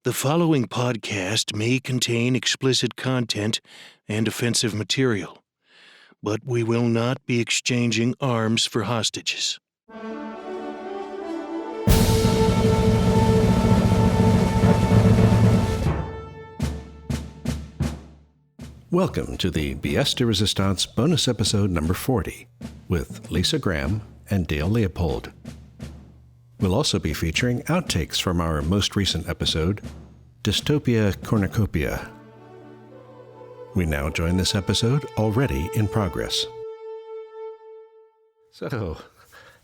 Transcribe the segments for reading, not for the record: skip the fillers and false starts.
The following podcast may contain explicit content and offensive material, but we will not be exchanging arms for hostages. Welcome to the Pièce de Resistance bonus episode number 40 with Lisa Graham and Dale Leopold. We'll also be featuring outtakes from our most recent episode, Dystopia Cornucopia. We now join this episode already in progress. So,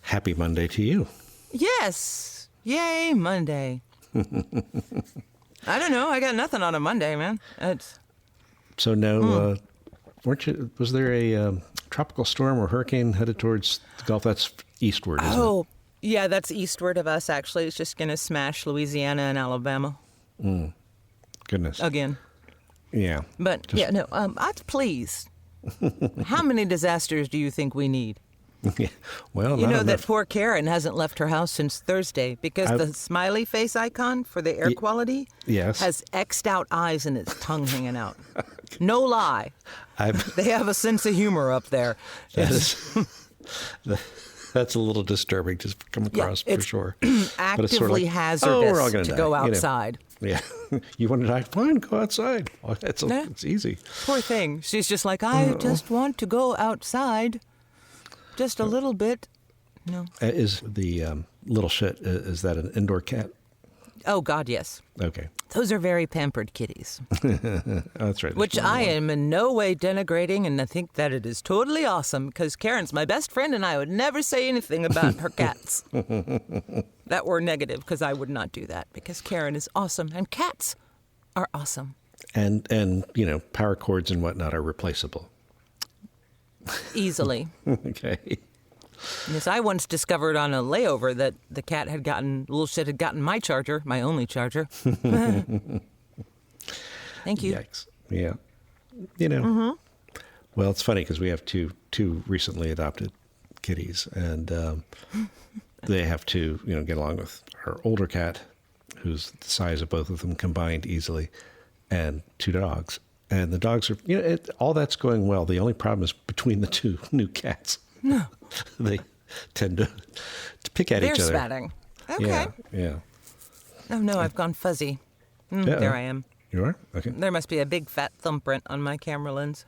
happy Monday to you. Yes. Yay, Monday. I don't know. I got nothing on a Monday, man. So no, was there a tropical storm or hurricane headed towards the Gulf? That's eastward, isn't it? Oh, yeah, that's eastward of us, actually. It's just going to smash Louisiana and Alabama. Goodness. Again. Yeah. But, please. How many disasters do you think we need? Yeah. Well, You not know enough. that poor Karen hasn't left her house since Thursday because the smiley face icon for the air quality has X'd out eyes and its tongue hanging out. No lie. They have a sense of humor up there. That's a little disturbing to come across for sure. Actively sort of like, hazardous we're all gonna to die, go outside. Yeah. You want to die? Fine, go outside. Oh, it's easy. Poor thing. She's just like, I just want to go outside. Just a little bit. No. Is the little shit, is that an indoor cat? Oh, God, yes. Okay. Those are very pampered kitties. That's right. Which I am in no way denigrating, and I think that it is totally awesome, because Karen's my best friend, and I would never say anything about her cats that were negative, because I would not do that, because Karen is awesome, and cats are awesome. And power cords and whatnot are replaceable. Easily. Okay. Yes, I once discovered on a layover that the cat had gotten my charger, my only charger. Thank you. Yikes. Yeah. Well, it's funny because we have two recently adopted kitties, and they have to, get along with our older cat, who's the size of both of them combined easily, and two dogs. And the dogs are, all that's going well. The only problem is between the two new cats. No. They tend to pick at each other. They're spatting. Okay. Yeah. Oh, no, I've gone fuzzy. There I am. You are? Okay. There must be a big fat thumbprint on my camera lens.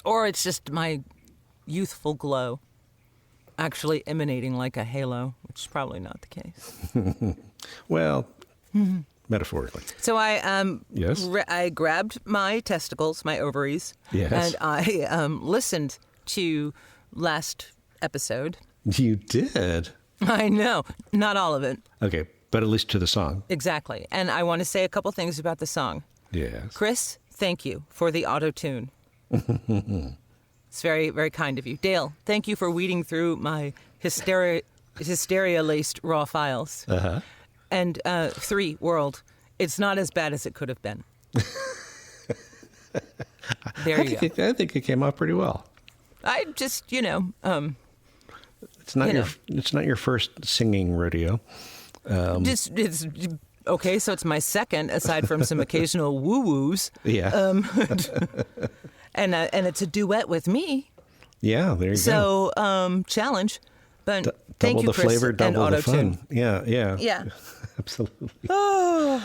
Or it's just my youthful glow actually emanating like a halo, which is probably not the case. Well, metaphorically. So I Yes? I grabbed my testicles, my ovaries, Yes. and I listened to last episode. You did? I know, not all of it. Okay, but at least to the song. Exactly. And I want to say a couple things about the song. Yes. Chris, thank you for the auto-tune. It's very, very kind of you. Dale, thank you for weeding through my hysteria-laced raw files. Uh-huh. And 3, World, it's not as bad as it could have been. There you go. I think it came out pretty well. I just, It's not your first singing rodeo. it's okay. So it's my second, aside from some occasional woo-woos. Yeah. And it's a duet with me. Yeah, there you So challenge, but thank you, double the Chris, flavor, and double the auto-tune. fun. Yeah. Yeah. Absolutely. Oh,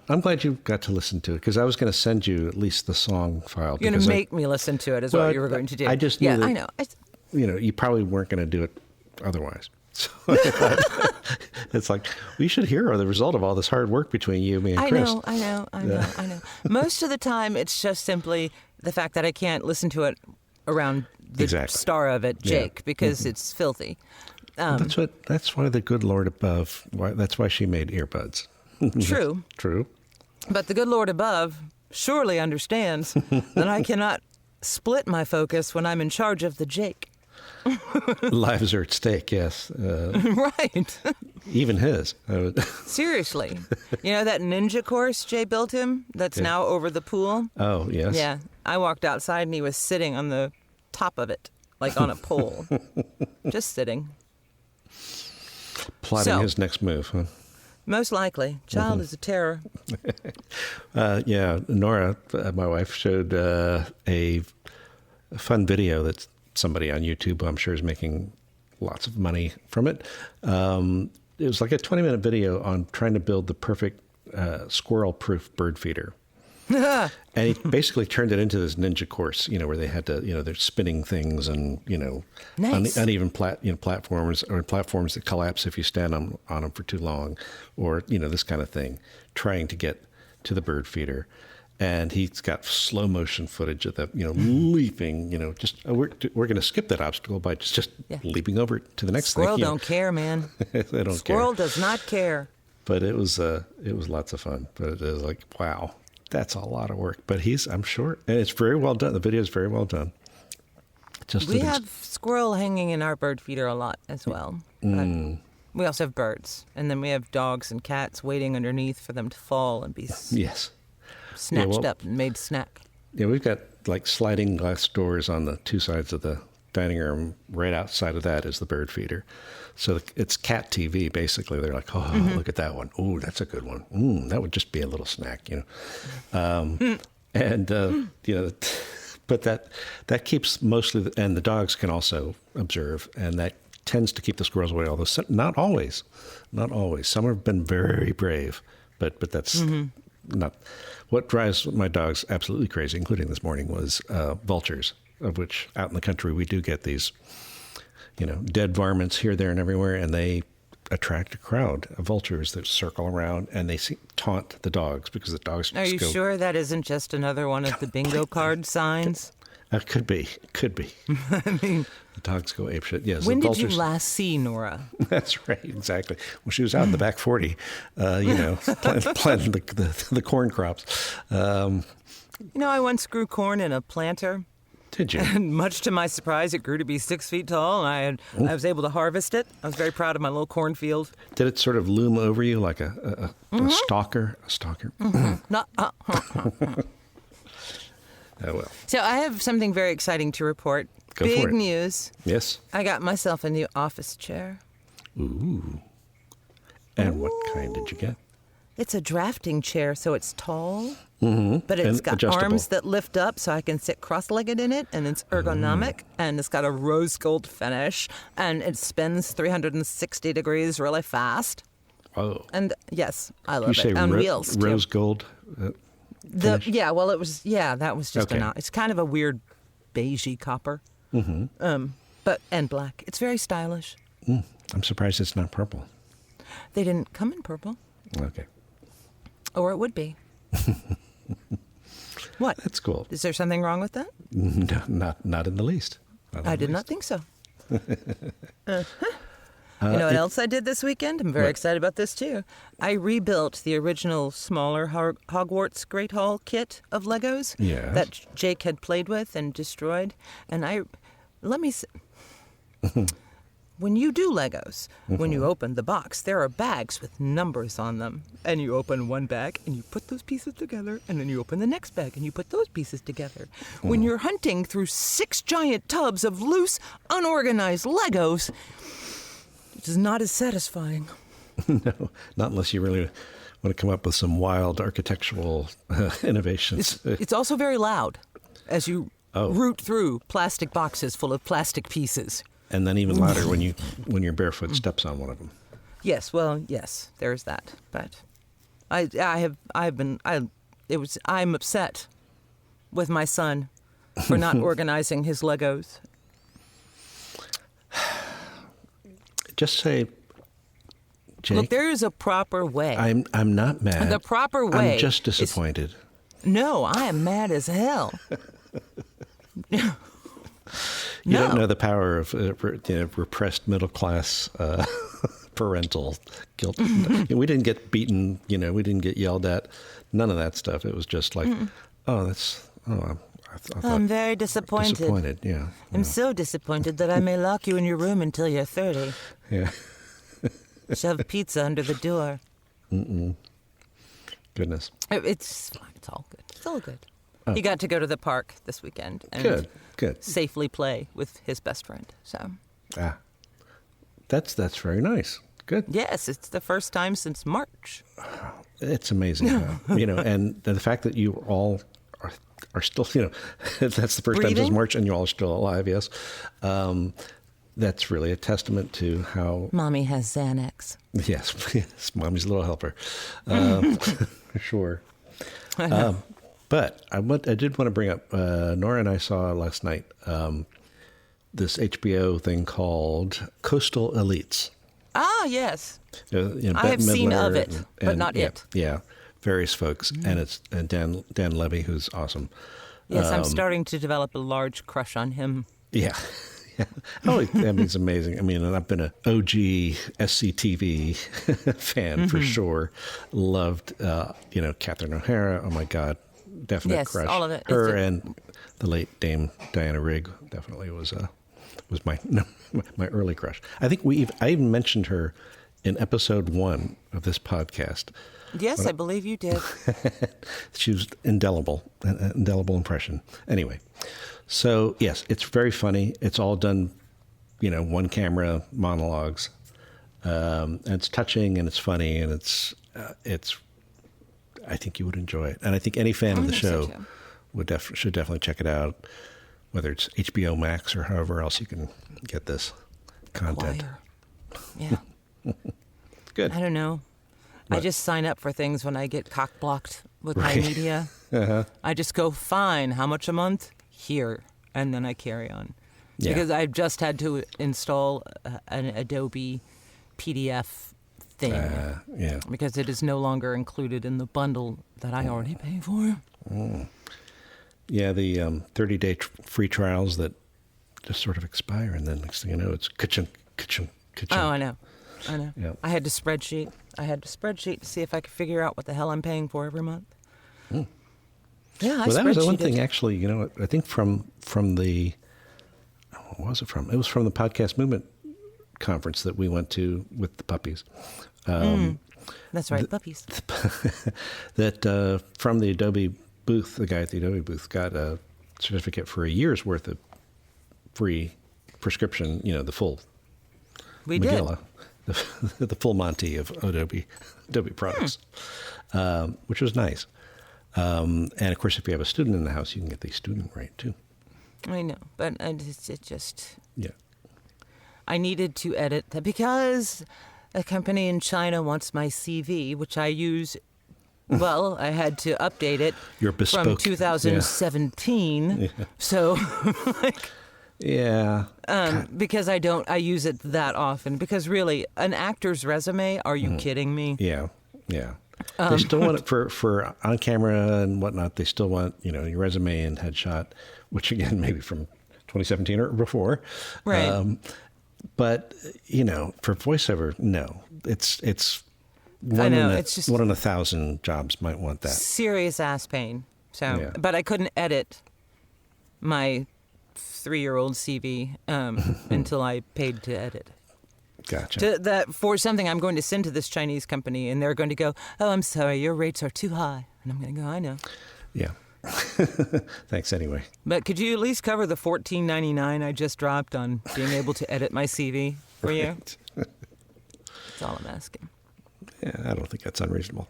I'm glad you got to listen to it because I was going to send you at least the song file. you're going to make me listen to it is what you were going to do. I just knew yeah, that, I know. You probably weren't going to do it otherwise. So it's like, we should hear the result of all this hard work between you, me, and Chris. I know. Most of the time, it's just simply the fact that I can't listen to it around the star of it, Jake, because it's filthy. That's why the good Lord above. That's why she made earbuds. True. True. But the good Lord above surely understands that I cannot split my focus when I'm in charge of the Jake. Lives are at stake, yes. Right. Even his. Seriously. You know that ninja course Jay built him that's now over the pool? Oh, yes. Yeah. I walked outside and he was sitting on the top of it, like on a pole. Just sitting. Plotting his next move, huh? Most likely. Child is a terror. Yeah, Nora, my wife, showed a fun video that somebody on YouTube, I'm sure, is making lots of money from it. It was like a 20-minute video on trying to build the perfect squirrel-proof bird feeder. And he basically turned it into this ninja course, where they had to, they're spinning things and, Nice. uneven platforms or platforms that collapse if you stand on them for too long, or, this kind of thing, trying to get to the bird feeder. And he's got slow motion footage of the, leaping, just, we're going to skip that obstacle by just leaping over to the next Squirrel thing. don't care, man. They don't Squirrel care. does not care. But it was lots of fun. But it was like, wow, that's a lot of work. But I'm sure, and it's very well done. The video is very well done. We have squirrel hanging in our bird feeder a lot as well. But we also have birds. And then we have dogs and cats waiting underneath for them to fall and be Yes. snatched up and made snack. Yeah, we've got like sliding glass doors on the two sides of the dining room. Right outside of that is the bird feeder. So it's cat TV, basically. They're like, oh, look at that one. Oh, that's a good one. That would just be a little snack, But that keeps mostly, and the dogs can also observe, and that tends to keep the squirrels away, although not always. Not always. Some have been very brave, but that's not. What drives my dogs absolutely crazy, including this morning, was vultures, of which out in the country we do get these, dead varmints here, there, and everywhere, and they attract a crowd of vultures that circle around, and they taunt the dogs because the dogs Are you go, sure that isn't just another one of the bingo card signs? Could be. I mean, The dogs go apeshit. Yes. when the did you vultures, last see Nora? That's right, exactly. Well, she was out in the back 40, planting the corn crops. I once grew corn in a planter. Did you? And much to my surprise, it grew to be 6 feet tall, and I was able to harvest it. I was very proud of my little cornfield. Did it sort of loom over you like a stalker? A stalker? Not, Oh, well. So I have something very exciting to report. Go for Big it. news. Yes. I got myself a new office chair. Ooh. And what kind did you get? It's a drafting chair, so it's tall, but it's And got adjustable. arms that lift up so I can sit cross-legged in it, and it's ergonomic, and it's got a rose gold finish, and it spins 360 degrees really fast. Oh. And yes, I You love say it. On wheels, too. rose gold? finish? That was just Okay. it's kind of a weird beigey copper. And black. It's very stylish. I'm surprised it's not purple. They didn't come in purple, Okay. or it would be. What? That's cool. Is there something wrong with that? No, not in the least. I did not think so. You know what else I did this weekend? I'm very What? excited about this too. I rebuilt the original smaller Hogwarts Great Hall kit of Legos Yes. that Jake had played with and destroyed. And when you do Legos, when you open the box, there are bags with numbers on them. And you open one bag and you put those pieces together, and then you open the next bag and you put those pieces together. When you're hunting through 6 giant tubs of loose, unorganized Legos, it is not as satisfying. No, not unless you really want to come up with some wild architectural innovations. It's also very loud as you root through plastic boxes full of plastic pieces. And then even louder when your barefoot steps on one of them. Yes, there's that. But I'm upset with my son for not organizing his Legos. Just say, Jake, Look, there is a proper way. I'm not mad. The proper way. I'm just disappointed. No, I am mad as hell. You don't know the power of repressed middle class parental guilt. We didn't get beaten. We didn't get yelled at. None of that stuff. It was just like, I thought I'm very disappointed. disappointed. Yeah. I'm so disappointed that I may lock you in your room until you're 30. Yeah. Shove pizza under the door. Goodness. It's fine. It's all good. It's all good. He got to go to the park this weekend and Good. safely play with his best friend. So That's very nice. Good. Yes, it's the first time since March. It's amazing, and the fact that you all are still, that's the first time since Breathing? March, and you all are still alive. Yes, that's really a testament to how. Mommy has Xanax. Yes, Mommy's little helper, for sure. But I did want to bring up. Nora and I saw last night this HBO thing called Coastal Elites. Ah, yes. I I have seen of it, but not it. Yeah, various folks, and it's Dan Levy, who's awesome. Yes, I'm starting to develop a large crush on him. Yeah. Yeah. Oh, he's amazing. I mean, and I've been an OG SCTV fan for sure. Loved, Catherine O'Hara. Oh my God, definite Yes, crush. all of it. Her and the late Dame Diana Rigg definitely was my early crush. I think I even mentioned her in episode 1 of this podcast. Yes, I believe you did. She was an indelible impression. Anyway, so yes, it's very funny. It's all done, one camera monologues. And it's touching and it's funny and it's. I think you would enjoy it, and I think any fan of the show should definitely check it out, whether it's HBO Max or however else you can get this content. Yeah. Good. I don't know. I just sign up for things when I get cock blocked with my media. Uh-huh. I just go, fine, how much a month? Here. And then I carry on. Yeah. Because I've just had to install an Adobe PDF thing. Yeah. Because it is no longer included in the bundle that I already pay for. Yeah, the 30-day free trials that just sort of expire, and then next thing you know, it's ka-chunk. Oh, I know. Yeah. I had to spreadsheet to see if I could figure out what the hell I'm paying for every month. Yeah, Well, that was the one thing, actually, I think from the, what was it from? It was from the Podcast Movement conference that we went to with the puppies. That's right, puppies. That from the Adobe booth, the guy at the Adobe booth got a certificate for a year's worth of free prescription, the full We Magilla, the full Monty of Adobe products, which was nice. And of course, if you have a student in the house, you can get the student rate too. did. I know, but it just... Yeah. I needed to edit that because a company in China wants my CV, which I use. Well, I had to update it Your bespoke, from 2017. Yeah. So, Yeah. because I use it that often. Because really, an actor's resume, are you kidding me? Yeah. They still want it for on camera and whatnot. They still want, your resume and headshot, which again, maybe from 2017 or before. Right. But, for voiceover, no. It's I know, it's just 1 in 1,000 jobs might want that. serious ass pain. So, Yeah. but I couldn't edit my 3-year-old CV until I paid to edit. Gotcha. For something I'm going to send to this Chinese company, and they're going to go, "Oh, I'm sorry, your rates are too high," and I'm going to go, "I know." Yeah. Thanks anyway. But could you at least cover the $14.99 I just dropped on being able to edit my CV for you? That's all I'm asking. Yeah, I don't think that's unreasonable.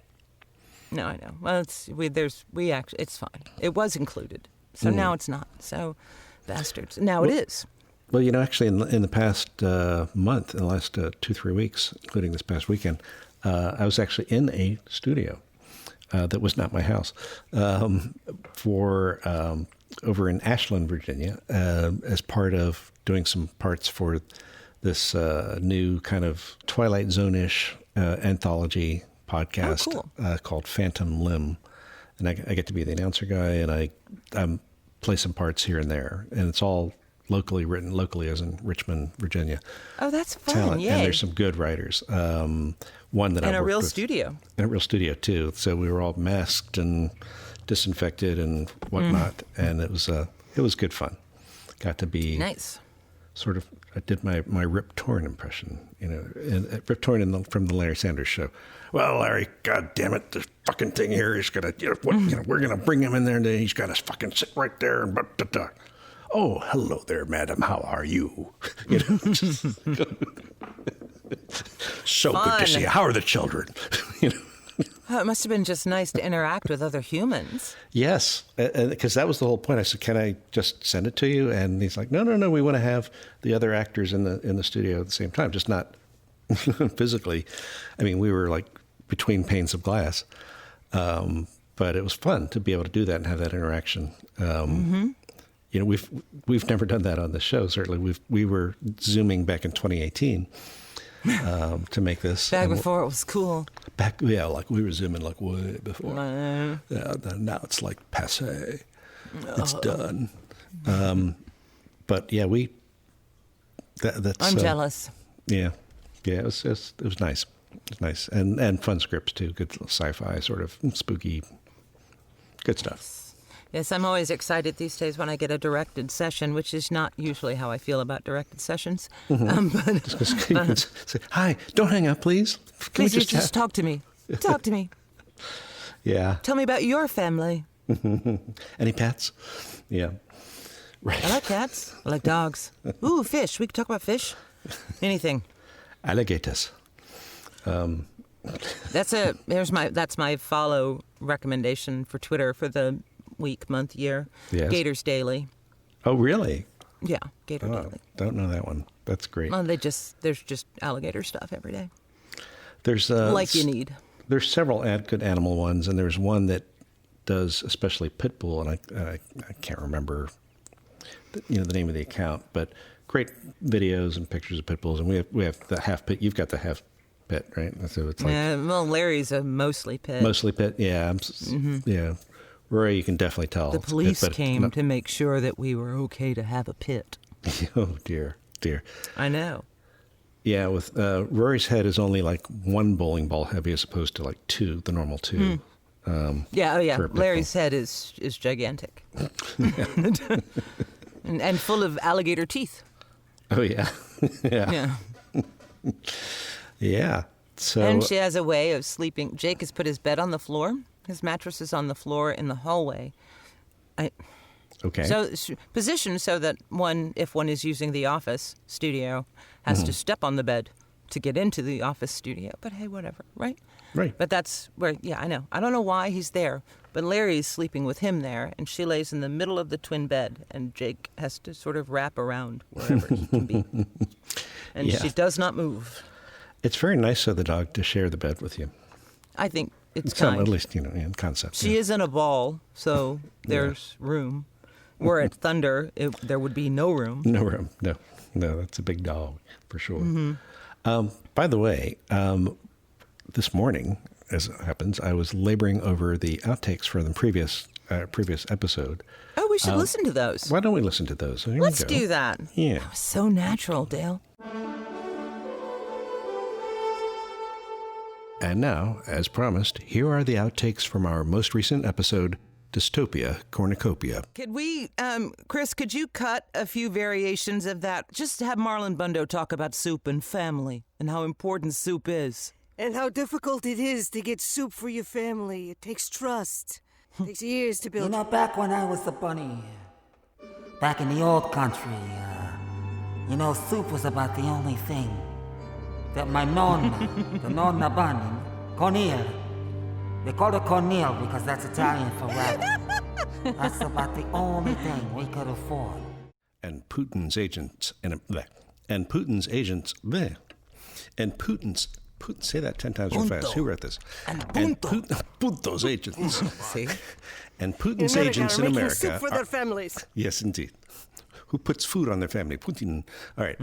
No, I know. Well, it's fine. It was included, so now it's not. So, bastards. Now it is. Well, actually, in the past month, in the last 2-3 weeks, including this past weekend, I was actually in a studio that was not my house for over in Ashland, Virginia, as part of doing some parts for this new kind of Twilight Zone-ish anthology podcast called Phantom Limb. And I get to be the announcer guy, and I play some parts here and there. And it's all locally written, locally as in Richmond, Virginia. Oh, that's fun. Talent. Yay. And there's some good writers. One that In I a worked real with. studio. In a real studio, too. So we were all masked and disinfected and whatnot. And it was good fun. Got to be Nice. sort of, I did my Rip Torn impression, and Rip Torn from the Larry Sanders Show. Well, Larry, God damn it, this fucking thing here is gonna, we're gonna bring him in there, and then he's gotta fucking sit right there and oh, hello there, madam, how are you? So good Fun. to see you. How are the children? You know? Oh, it must have been just nice to interact with other humans. Yes, because that was the whole point. I said, "Can I just send it to you?" And he's like, "No. We want to have the other actors in the studio at the same time, just not physically." I mean, we were like between panes of glass, but it was fun to be able to do that and have that interaction. You know, we've never done that on the show. Certainly, we were Zooming back in 2018 to make this. Back before it was cool. Like we were Zooming like way before. Yeah, now it's like passé. It's done. But yeah, that's. I'm jealous. Yeah, it was nice. It was nice and fun scripts too. Good sci-fi, sort of spooky, good stuff. Yes, I'm always excited these days when I get a directed session, which is not usually how I feel about directed sessions. But Say, hi, don't hang up, please. Can we please just chat? talk to me. Talk to me. Yeah. Tell me about your family. Any pets? Yeah. Right. I like cats. I like dogs. Ooh, fish. We could talk about fish. Anything. Alligators. That's my follow recommendation for Twitter for the week, month, year. Yes. Gators Daily. Oh, really? Yeah, Gator Daily. Don't know that one. That's great. Well, there's just alligator stuff every day. There's Like you need. There's several good animal ones, and there's one that does especially pit bull, and I can't remember the name of the account, but great videos and pictures of pit bulls, and we have the half pit. You've got the half pit, right? So it's like Well, Larry's a mostly pit. mostly pit. Yeah, yeah. Rory, you can definitely tell. The it's police pit, but came to make sure that we were okay to have a pit. Oh dear. I know. Yeah, with Rory's head is only like one bowling ball heavy as opposed to like two, the normal two. Yeah. For a pit Larry's head is gigantic, and full of alligator teeth. Oh yeah, Yeah. yeah. So And she has a way of sleeping. Jake has put his bed on the floor. His mattress is on the floor in the hallway. okay. So it's positioned so that if one is using the office studio, has to step on the bed to get into the office studio. But hey, whatever, right? Right. But that's where, I know. I don't know why he's there, but Larry's sleeping with him there, and she lays in the middle of the twin bed, and Jake has to sort of wrap around wherever he can be. And Yeah. she does not move. It's very nice of the dog to share the bed with you. I think it's Some, kind. at least, in concept. She is in a ball, so there's room. Where at Thunder, there would be no room. No room. No, that's a big dog for sure. By the way, this morning, as it happens, I was laboring over the outtakes from the previous episode. Oh, we should listen to those. Why don't we listen to those? Here we Let's go. do that. Yeah. That was so natural, Dale. And now, as promised, here are the outtakes from our most recent episode, Dystopia Cornucopia. Could we, Chris, could you cut a few variations of that? Just have Marlon Bundo talk about soup and family and how important soup is. And how difficult it is to get soup for your family. It takes trust. It takes years to build. You know, back when I was a bunny, back in the old country, soup was about the only thing that my nonna, the nonna bunny, Cornel, they call it Cornel because that's Italian for rabbit. That's about the only thing we could afford. And Putin's agents, Putin, say that 10 times real fast. Who wrote this? And Punto's agents. See? And Putin's In America agents are in making America. soup for their families. Yes, indeed. Who puts food on their family? Putin. All right.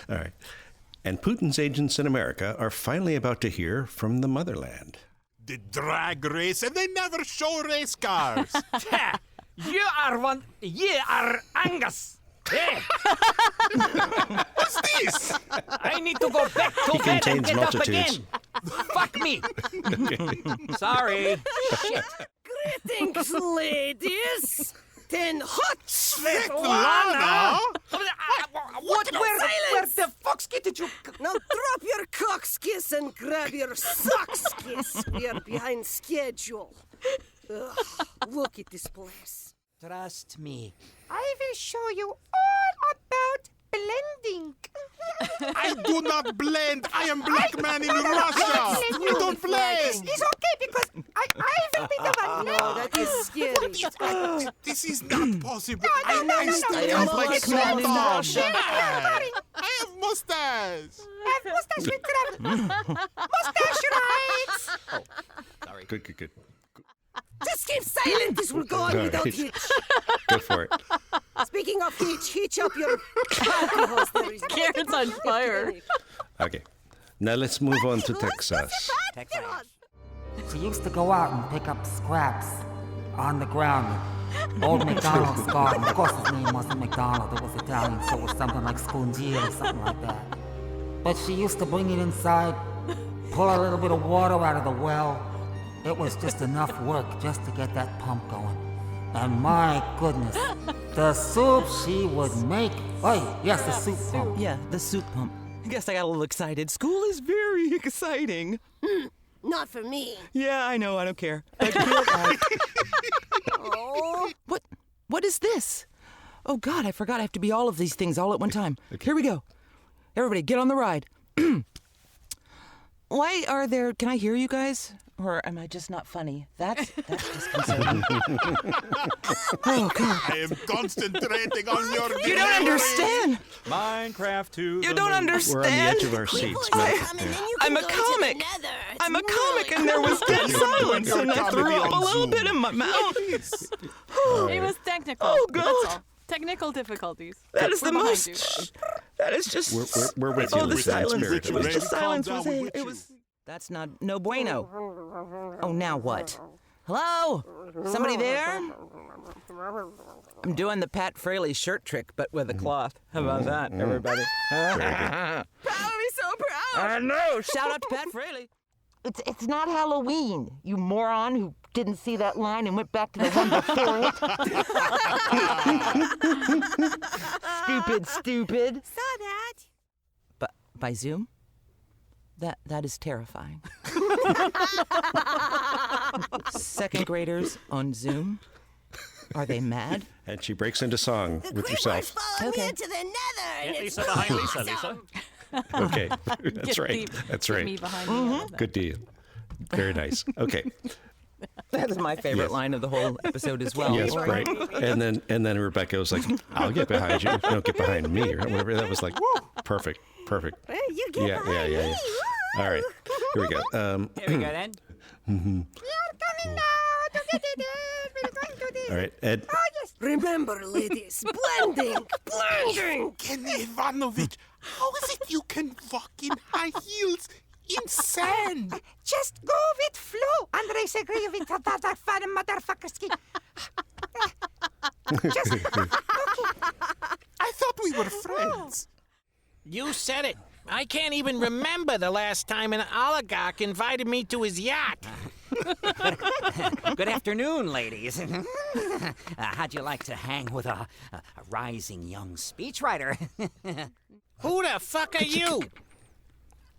All right. And Putin's agents in America are finally about to hear from the motherland. The drag race, and they never show race cars. You are Angus. Hey, What's this? I need to go back to He bed and contains get multitudes. up again. Fuck me. Sorry. Shit. Greetings, ladies. 10 hot Svetlana? Where the fuck's did you? Now drop your cocks kiss and grab your socks kiss. We are behind schedule. Ugh, look at this place. Trust me. I will show you all about blending. I do not blend. I am black man in Russia. We don't blend. It's okay because I will be the one. Oh, that is scary. This is not possible. No, I still have like black man in mustache. Russia. I have mustache. Have mustache with crab. Mustache rights. Sorry. Good. Just keep silent. This will go on All without right. hitch. Go for it. Speaking of hitch up your pantyhose. There is Karen's on fire. Okay. Now let's move on to Texas. She used to go out and pick up scraps on the ground. Old McDonald's garden. Of course, his name wasn't McDonald. It was Italian, so it was something like Spongia or something like that. But she used to bring it inside, pull a little bit of water out of the well. It was just enough work just to get that pump going. And my goodness, the soup she would make. Oh, yes, the soup pump. Yeah, the soup pump. I guess I got a little excited. School is very exciting. not for me. Yeah, I know. I don't care. But Oh, What is this? Oh, God, I forgot I have to be all of these things all at one time. Here we go. Everybody, get on the ride. Why are there... Can I hear you guys? Or am I just not funny? That's disconcerting. Oh, God. I am concentrating on your You don't understand. Minecraft to You don't understand. We're on the edge of our seats. I'm a comic. I'm a comic, and there was dead silence, and I threw up a little bit in my mouth. It was technical. Oh, That's God. all. Technical difficulties. That is We're the behind you. most... That is just... We're with you, Oh, the Lisa. That's silence. spirit. It was Ready? just silence. Calm Was down, it? we're with It you. was... That's not... No bueno. Oh, now what? Hello? Somebody there? I'm doing the Pat Fraley shirt trick, but with a cloth. How about that, everybody? Proud of me, so proud. I know. Shout out to Pat Fraley. It's not Halloween, you moron who didn't see that line and went back to the one before it. Stupid. Saw that. But by Zoom? That is terrifying. Second graders on Zoom? Are they mad? And she breaks into song with yourself. followed Okay. me into the nether. and Get it's Lisa behind Lisa, Lisa. awesome. Okay, that's Get right. the- That's get right. Me behind me. I love that. Good deal. Very nice. Okay. That is my favorite Yes. line of the whole episode as well. Yes, Or- right. And then Rebecca was like, "I'll get behind you. Don't get behind me," or whatever. That was like, perfect. Hey, you get Yeah. behind me. All right, here we go. Here we go then. Coming now to get it in. We're going to this. All right, Ed. Oh, yes. Remember, ladies, blending. Kenny Ivanovich, how is it you can walk in high heels in sand? Just go with flow. Andres agree with that fun motherfuckerski. Just I thought we were friends. You said it. I can't even remember the last time an oligarch invited me to his yacht. Good afternoon, ladies. How'd you like to hang with a rising young speechwriter? Who the fuck are you?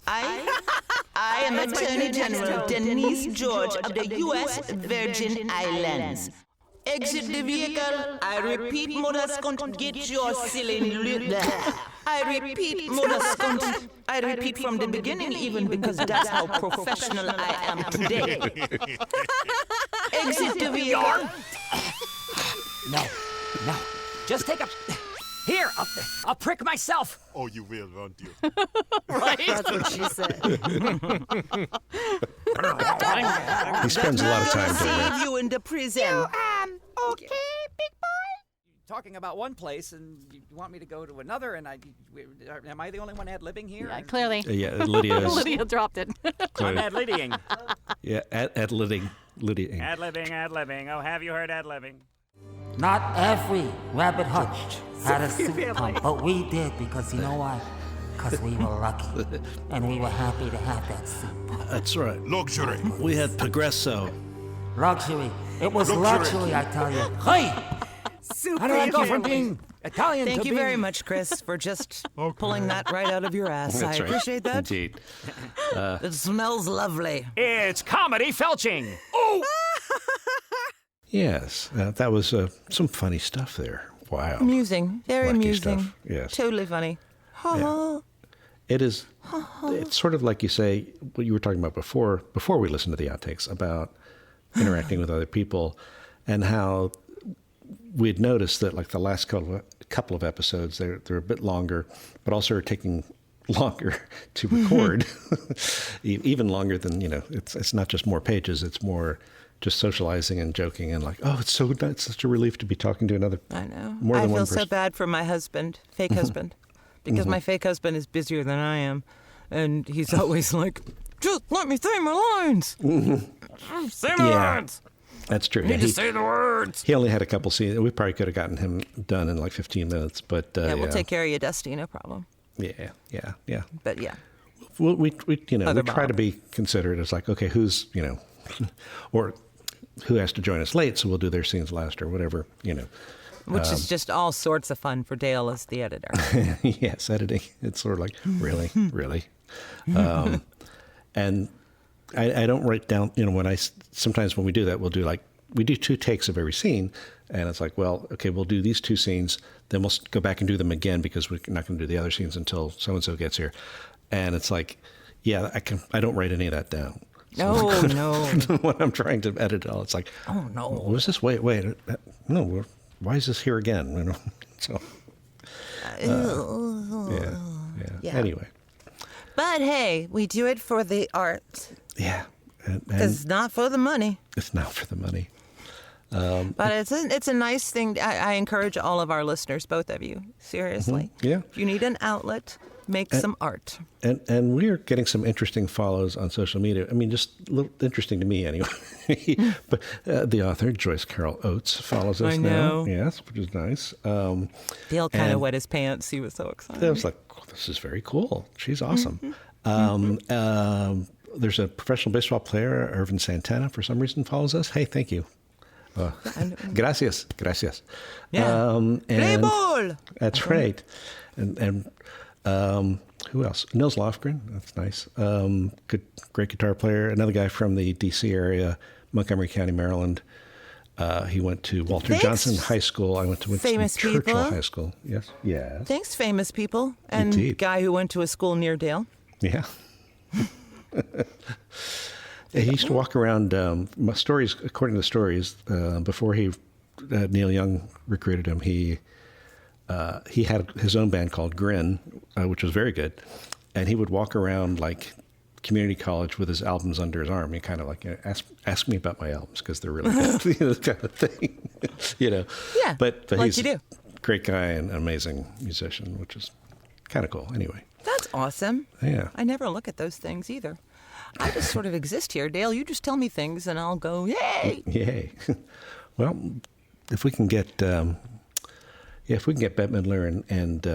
I am Attorney General Denise George of the U.S. Virgin Islands. Exit the vehicle. I repeat, mother skunt, get your cylinder. I repeat, mother skunt. I repeat from the beginning even because that's how professional I am today. Exit the vehicle. No. Just take a... Here, I'll prick myself. Oh, you will, won't you? That's what she said. He spends a lot of time doing that. Save you in the prison. okay, big boy. Talking about one place, and you want me to go to another, and am I the only one ad-libbing here? Yeah, clearly. Yeah, Lydia is. Lydia dropped it. I'm ad-libbing. Yeah, ad-libbing. Lydia. Ad-libbing. Oh, have you heard ad-libbing? Not every rabbit hutch had a soup pump, but we did because you know why? Because we were lucky, and we were happy to have that soup pump. That's right. Luxury. We had Progresso. Luxury. It was Luxury. luxury, I tell you. Hey! How did I go from being Italian Thank to you being... very much, Chris, for just pulling that right out of your ass. That's I right. appreciate that. Indeed. It smells lovely. It's comedy felching. Yes, that was some funny stuff there. wild. Amusing. Very Wacky amusing. stuff, yes. Totally funny. Yeah. It is. It's sort of like you say what you were talking about before we listened to the outtakes about interacting with other people, and how we'd noticed that like the last couple of episodes they're a bit longer, but also are taking longer to record, even longer than It's not just more pages; it's more just socializing and joking and like, oh, it's such a relief to be talking to another. I know. More than I one feel so person. bad for my husband, fake husband, because my fake husband is busier than I am, and he's always like, "Just let me say my lines. Say my lines. That's true. I need to say the words." He only had a couple scenes. We probably could have gotten him done in like 15 minutes, but Yeah, we'll take care of you, Dusty. No problem. Yeah. But yeah. Well, we we Other try to Bob. be considerate. It's like, okay, who's or who has to join us late, so we'll do their scenes last or whatever. Which is just all sorts of fun for Dale as the editor. Yes, editing. It's sort of like really. And I don't write down. Sometimes when we do that, we do 2 takes of every scene, and it's like, well, okay, we'll do these 2 scenes, then we'll go back and do them again because we're not going to do the other scenes until so and so gets here, and it's like, yeah, I don't write any of that down. No. When I'm trying to edit it all, it's like, Oh, no. what was this? Wait, no, why is this here again? So, yeah. Anyway, But hey, we do it for the art. yeah, and It's not for the money. it's not for the money. But it's a nice thing. I encourage all of our listeners, both of you, seriously. Yeah. If you need an outlet, make some art. And we are getting some interesting follows on social media. I mean, just a little interesting to me anyway. But the author, Joyce Carol Oates, follows us I now. know. Yes, which is nice. Dale kind of and- wet his pants. He was so excited. I was like, oh, this is very cool. She's awesome. There's a professional baseball player, Irvin Santana, for some reason follows us. Hey, thank you. Gracias. Yeah. Play And ball! that's right. And who else? Nils Lofgren. That's nice. Great guitar player. Another guy from the D.C. area, Montgomery County, Maryland. He went to Walter Thanks, Johnson High School. I went to famous Churchill people. High School. Yes. Thanks, famous people. And Indeed. guy who went to a school near Dale. Yeah. He used to walk around. Stories, according to the stories, before Neil Young recruited him, he had his own band called Grin, which was very good, and he would walk around like community college with his albums under his arm. He kind of like, ask me about my albums because they're really good, this kind of thing, Yeah, But like he's you do. a great guy and an amazing musician, which is kind of cool. Anyway. That's awesome. Yeah. I never look at those things either. I just sort of exist here. Dale, you just tell me things and I'll go, yay! Yay. Well, if we can get Bette Midler and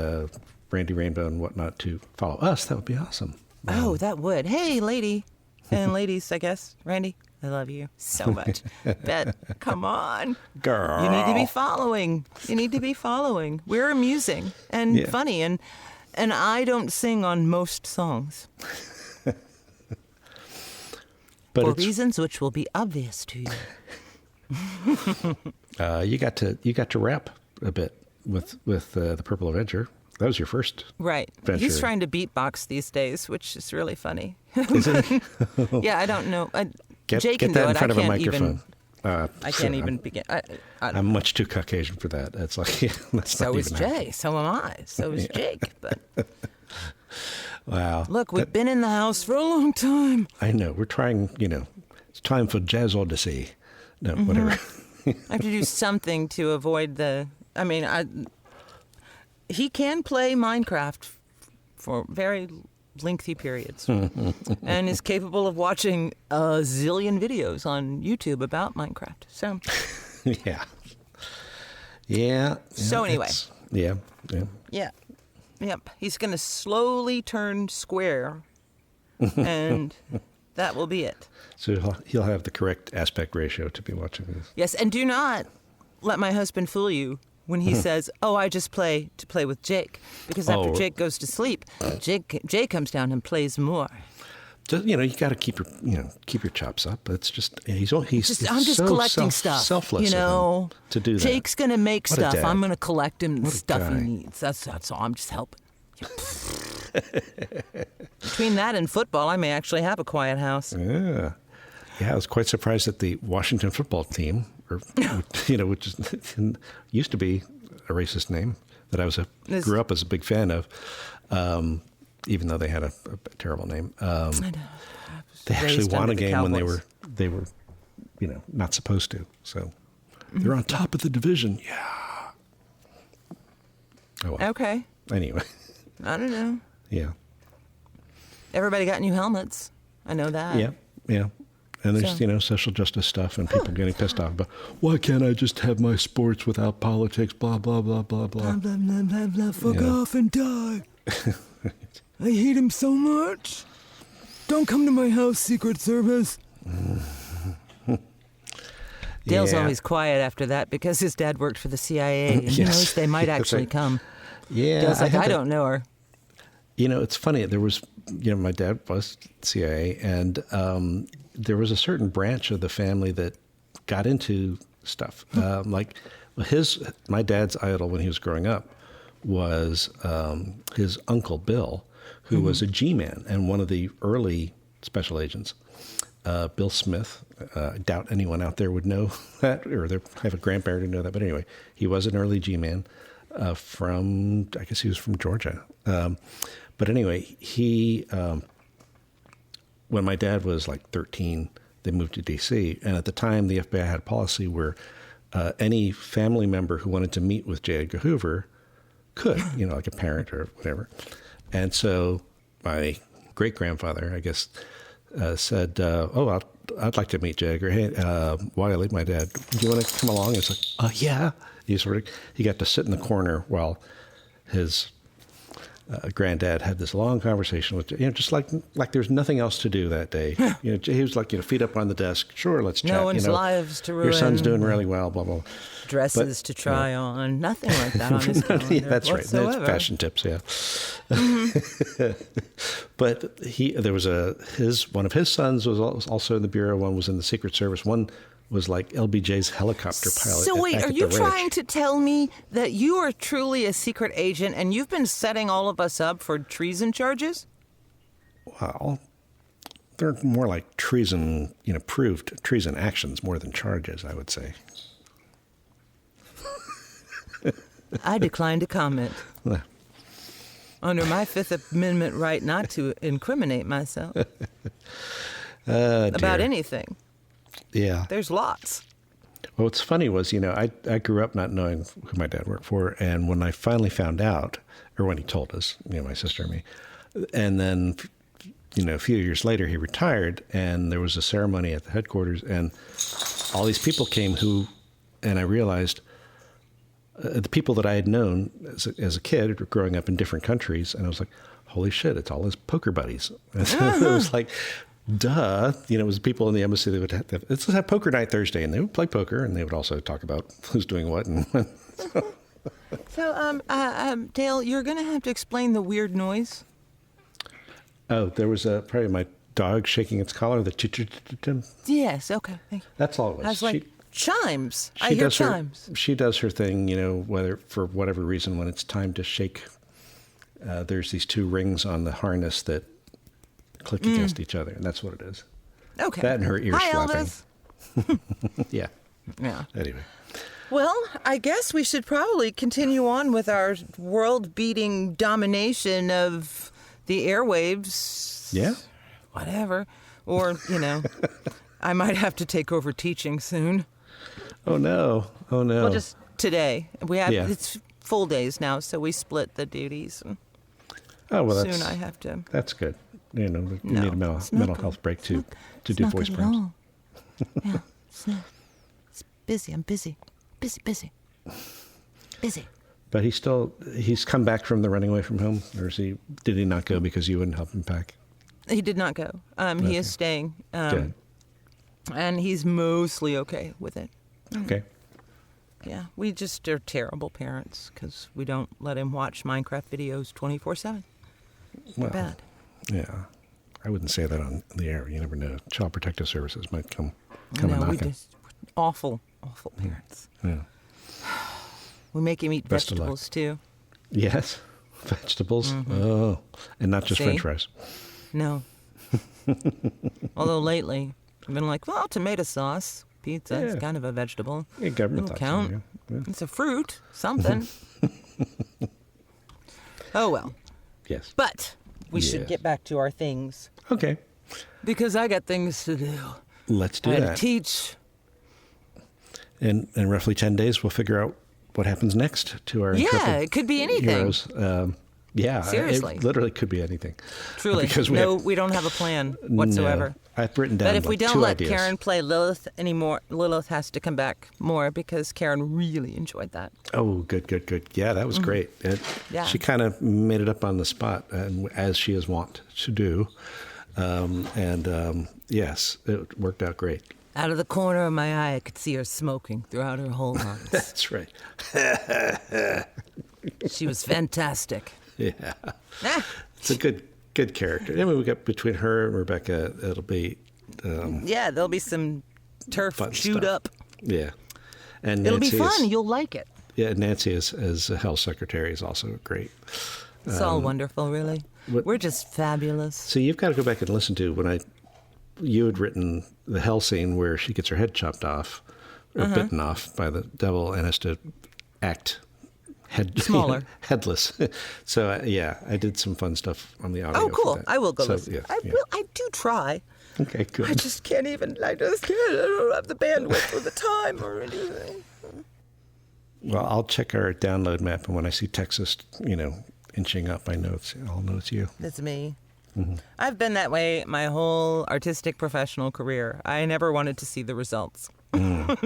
Randy Rainbow and whatnot to follow us, that would be awesome. Oh, that would. Hey, lady. And ladies, I guess. Randy, I love you so much. Bet, come on. Girl. You need to be following. We're amusing and Yeah. funny, and I don't sing on most songs. But for it's, reasons which will be obvious to you. you got to rap a bit with the Purple Avenger. That was your first. Right. Venture. He's trying to beatbox these days, which is really funny. Is it? Yeah, I don't know. Get Jay can that do in it. front I of a can't microphone. I can't even begin. I'm much too Caucasian for that. It's like that's So not is even happening. Jay. So am I. So is Jake. But Wow. look, we've been in the house for a long time. I know. We're trying. It's time for Jazz Odyssey. No, whatever. I have to do something to avoid the. I mean, he can play Minecraft for very lengthy periods and is capable of watching a zillion videos on YouTube about Minecraft. So, Yeah. So anyway. Yeah. Yep. He's going to slowly turn square, and that will be it. So he'll have the correct aspect ratio to be watching this. Yes, and do not let my husband fool you when he says, "Oh, I just play to play with Jake," because after Jake goes to sleep, Jake comes down and plays more. you got to keep your chops up. It's just I'm just so collecting stuff. selfless You of him know, to do that. Jake's gonna make What a stuff. dad. I'm gonna collect him the What a stuff guy. he needs. That's all. I'm just helping. Between that and football, I may actually have a quiet house. Yeah. I was quite surprised that the Washington football team, which used to be a racist name that I grew up as a big fan of, even though they had a terrible name. I know. They actually Raised won under a the game when Cowboys. they were not supposed to. So they're on top of the division. Yeah. Oh, well. Okay. Anyway. I don't know. Yeah. Everybody got new helmets. I know that. Yeah. And there's, So- social justice stuff and people getting pissed off about, why can't I just have my sports without politics, blah, blah, blah, blah, blah. Blah, blah, blah, blah. Fuck Yeah. off and die. I hate him so much. Don't come to my house, Secret Service. Dale's Yeah. always quiet after that because his dad worked for the CIA. And he Yes. knows they might That's actually right. come. Yeah. Dale's like, had I that- don't know her. It's funny. There was, my dad was CIA, and there was a certain branch of the family that got into stuff. My dad's idol when he was growing up was his uncle Bill, who was a G-man and one of the early special agents. Bill Smith. I doubt anyone out there would know that, or they have a grandparent who know that. But anyway, he was an early G-man I guess he was from Georgia. But anyway, when my dad was like 13, they moved to D.C. And at the time, the FBI had a policy where any family member who wanted to meet with J. Edgar Hoover could, like a parent or whatever. And so my great-grandfather, I guess, said, I'd like to meet J. Edgar. Hey, Wiley, my dad, do you want to come along? It's like, yeah. He got to sit in the corner while his granddad had this long conversation with, just like there's nothing else to do that day. He was like, feet up on the desk. Sure, let's chat. No one's lives to ruin. Your son's doing really well, blah, blah. Dresses to try on. Nothing like that on his calendar. Yeah, that's right. whatsoever. That's fashion tips, yeah. But there was one of his sons was also in the Bureau. One was in the Secret Service. One was like LBJ's helicopter pilot. So wait, back are at you the trying ranch. to tell me that you are truly a secret agent and you've been setting all of us up for treason charges? Well, they're more like treason, proved treason actions more than charges, I would say. I decline to comment. Well, Under my Fifth Amendment right not to incriminate myself about dear. anything. Yeah. There's lots. Well, what's funny was, I grew up not knowing who my dad worked for. And when I finally found out, or when he told us, my sister and me, and then, a few years later, he retired and there was a ceremony at the headquarters and all these people came and I realized the people that I had known as a kid were growing up in different countries. And I was like, holy shit, it's all his poker buddies. And so it was like, duh, it was people in the embassy that would let's have poker night Thursday, and they would play poker, and they would also talk about who's doing what and when. So, Dale, you're going to have to explain the weird noise. Oh, there was probably my dog shaking its collar, the ch-ch-ch-ch-ch. Yes, okay. Thank you. That's all it was. I was like, chimes. I she hear does chimes. She does her thing, whether for whatever reason, when it's time to shake, there's these two rings on the harness that click against each other, and that's what it is. Okay. That and her ear Hi, slapping. Elvis. Yeah. Yeah. Anyway. Well, I guess we should probably continue on with our world-beating domination of the airwaves. Yeah. Whatever. Or, I might have to take over teaching soon. Oh no. Well, just today. It's full days now, so we split the duties. And Oh, well, soon I have to. That's good. You need a it's not mental good. health break to It's do not voice good at primes. all. Yeah, it's not. It's busy. I'm busy. Busy. But he's come back from the running away from home, or did he not go because you wouldn't help him pack? He did not go. He is staying. Good. And he's mostly okay with it. Okay. Yeah, we just are terrible parents because we don't let him watch Minecraft videos 24/7. Well, Bad. Yeah. I wouldn't say that on the air. You never know. Child Protective Services might come No, we knocking. just awful parents. Yeah. We make him eat Best of luck. vegetables too. Yes. Vegetables. Oh, and not just See? French fries. No. Although lately, I've been like, well, tomato sauce, pizza is Yeah. kind of a vegetable. Yeah, government It'll thought so, count. yeah. It's a fruit, something. Oh, well. Yes. But we should Yes. get back to our things Okay. because I got things to do. Let's do I had to that. teach. In roughly 10 days, we'll figure out what happens next to our Yeah, intrepid it could be anything. heroes. Yeah, Seriously. it literally could be anything. Truly. Because We don't have a plan whatsoever. No, I've written down But if we like don't two let ideas. Karen play Lilith anymore, Lilith has to come back more because Karen really enjoyed that. Oh, good. Yeah, that was great. Yeah. She kind of made it up on the spot, and as she is wont to do. Yes, it worked out great. Out of the corner of my eye, I could see her smoking throughout her whole lines. That's right. She was fantastic. Yeah, Ah, it's a good character. I mean, we got between her and Rebecca, it'll be yeah, there'll be some turf fun chewed stuff. up. Yeah, and It'll be Nancy fun. Is, You'll like it. yeah, Nancy as a health secretary is also great. It's all wonderful, really. what- We're just fabulous. So you've got to go back and listen to when you had written the hell scene where she gets her head chopped off or bitten off by the devil and has to act Smaller. headless. So yeah, I did some fun stuff on the audio. Oh, for cool. that. I will go So, listen. yeah, I yeah. will. I do try. Okay, good. I just can't even. I don't have the bandwidth or the time or anything. Well, I'll check our download map, and when I see Texas, inching up, I'll know it's you. It's me. Mm-hmm. I've been that way my whole artistic professional career. I never wanted to see the results. I'm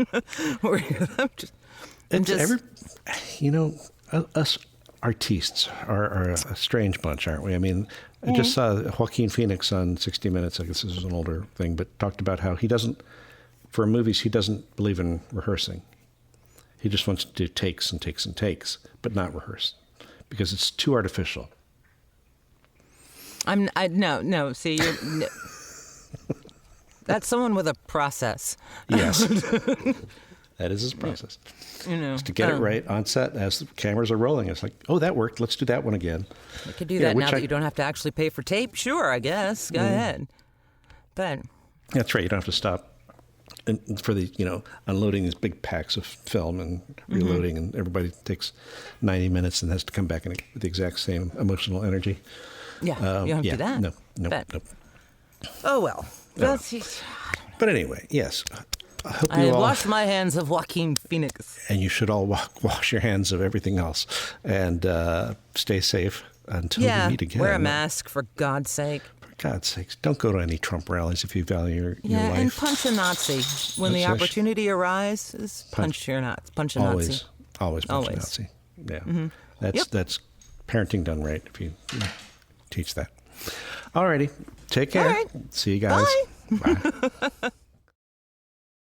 just Us artistes are a strange bunch, aren't we? I mean, I just saw Joaquin Phoenix on 60 Minutes. I guess this is an older thing, but talked about how for movies, he doesn't believe in rehearsing. He just wants to do takes and takes and takes, but not rehearse because it's too artificial. No. See, that's someone with a process. Yes. That is his process. Just to get it right on set as the cameras are rolling. It's like, oh, that worked. Let's do that one again. You could do that now that you don't have to actually pay for tape. Sure, I guess. Go ahead. But That's right. You don't have to stop for the, unloading these big packs of film and reloading, and everybody takes 90 minutes and has to come back with the exact same emotional energy. yeah, you don't have to do that. No. But- Oh, well. But anyway, yes. I hope I you have all, washed my hands of Joaquin Phoenix. and you should all wash your hands of everything else, and stay safe until we meet again. Wear a mask, for God's sake. For God's sakes, don't go to any Trump rallies if you value your life. And punch a Nazi. When the That's- opportunity arises, punch a Nazi. Always punch a Always. Nazi. Yeah, that's parenting done right. If you teach that. Alrighty, take care. All right. See you guys. Bye. Bye.